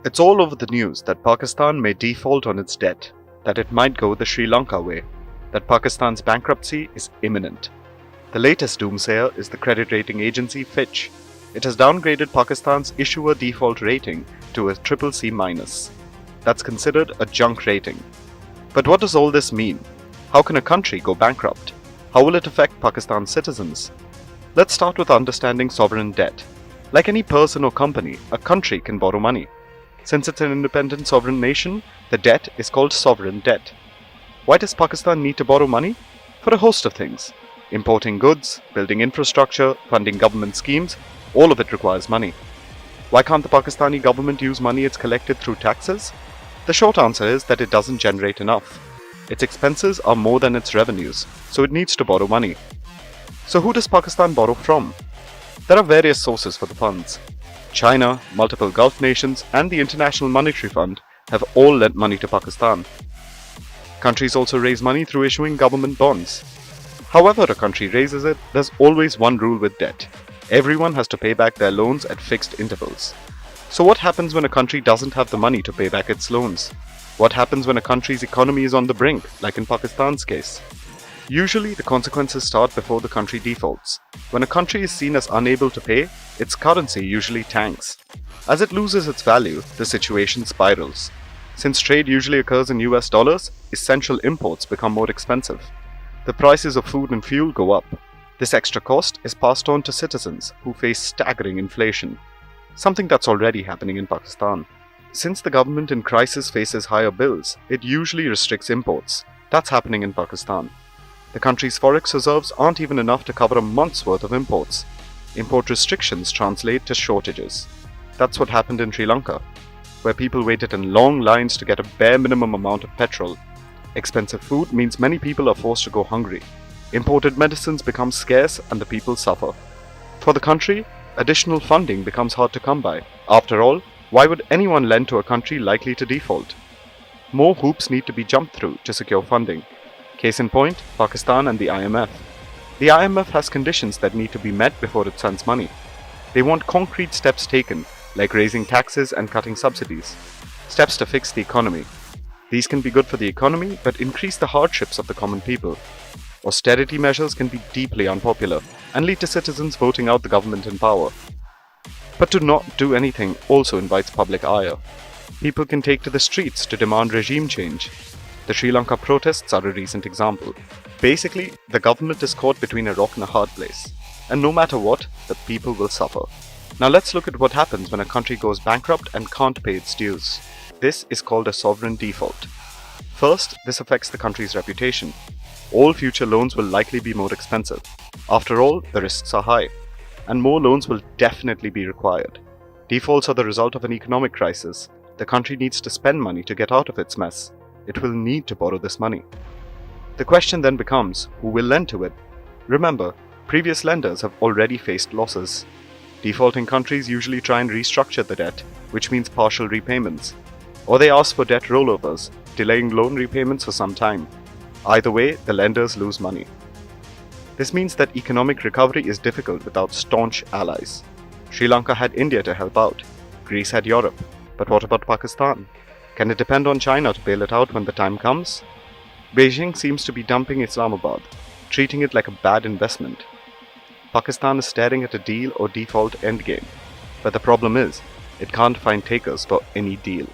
It's all over the news that Pakistan may default on its debt, that it might go the Sri Lanka way, that Pakistan's bankruptcy is imminent. The latest doomsayer is the credit rating agency Fitch. It has downgraded Pakistan's issuer default rating to a CCC-. That's considered a junk rating. But what does all this mean? How can a country go bankrupt? How will it affect Pakistan's citizens? Let's start with understanding sovereign debt. Like any person or company, a country can borrow money. Since it's an independent sovereign nation, the debt is called sovereign debt. Why does Pakistan need to borrow money? For a host of things. Importing goods, building infrastructure, funding government schemes, all of it requires money. Why can't the Pakistani government use money it's collected through taxes? The short answer is that it doesn't generate enough. Its expenses are more than its revenues, so it needs to borrow money. So who does Pakistan borrow from? There are various sources for the funds. China, multiple Gulf nations, and the International Monetary Fund have all lent money to Pakistan. Countries also raise money through issuing government bonds. However a country raises it, there's always one rule with debt. Everyone has to pay back their loans at fixed intervals. So what happens when a country doesn't have the money to pay back its loans? What happens when a country's economy is on the brink, like in Pakistan's case? Usually, the consequences start before the country defaults. When a country is seen as unable to pay, its currency usually tanks. As it loses its value, the situation spirals. Since trade usually occurs in US dollars, essential imports become more expensive. The prices of food and fuel go up. This extra cost is passed on to citizens who face staggering inflation, something that's already happening in Pakistan. Since the government in crisis faces higher bills, it usually restricts imports. That's happening in Pakistan. The country's forex reserves aren't even enough to cover a month's worth of imports. Import restrictions translate to shortages. That's what happened in Sri Lanka, where people waited in long lines to get a bare minimum amount of petrol. Expensive food means many people are forced to go hungry. Imported medicines become scarce and the people suffer. For the country, additional funding becomes hard to come by. After all, why would anyone lend to a country likely to default? More hoops need to be jumped through to secure funding. Case in point, Pakistan and the IMF. The IMF has conditions that need to be met before it sends money. They want concrete steps taken, like raising taxes and cutting subsidies. Steps to fix the economy. These can be good for the economy, but increase the hardships of the common people. Austerity measures can be deeply unpopular and lead to citizens voting out the government in power. But to not do anything also invites public ire. People can take to the streets to demand regime change. The Sri Lanka protests are a recent example. Basically, the government is caught between a rock and a hard place. And no matter what, the people will suffer. Now let's look at what happens when a country goes bankrupt and can't pay its dues. This is called a sovereign default. First, this affects the country's reputation. All future loans will likely be more expensive. After all, the risks are high. And more loans will definitely be required. Defaults are the result of an economic crisis. The country needs to spend money to get out of its mess. It will need to borrow this money. The question then becomes, who will lend to it? Remember, previous lenders have already faced losses. Defaulting countries usually try and restructure the debt, which means partial repayments. Or they ask for debt rollovers, delaying loan repayments for some time. Either way, the lenders lose money. This means that economic recovery is difficult without staunch allies. Sri Lanka had India to help out. Greece had Europe. But what about Pakistan? Can it depend on China to bail it out when the time comes? Beijing seems to be dumping Islamabad, treating it like a bad investment. Pakistan is staring at a deal or default endgame. But the problem is, it can't find takers for any deal.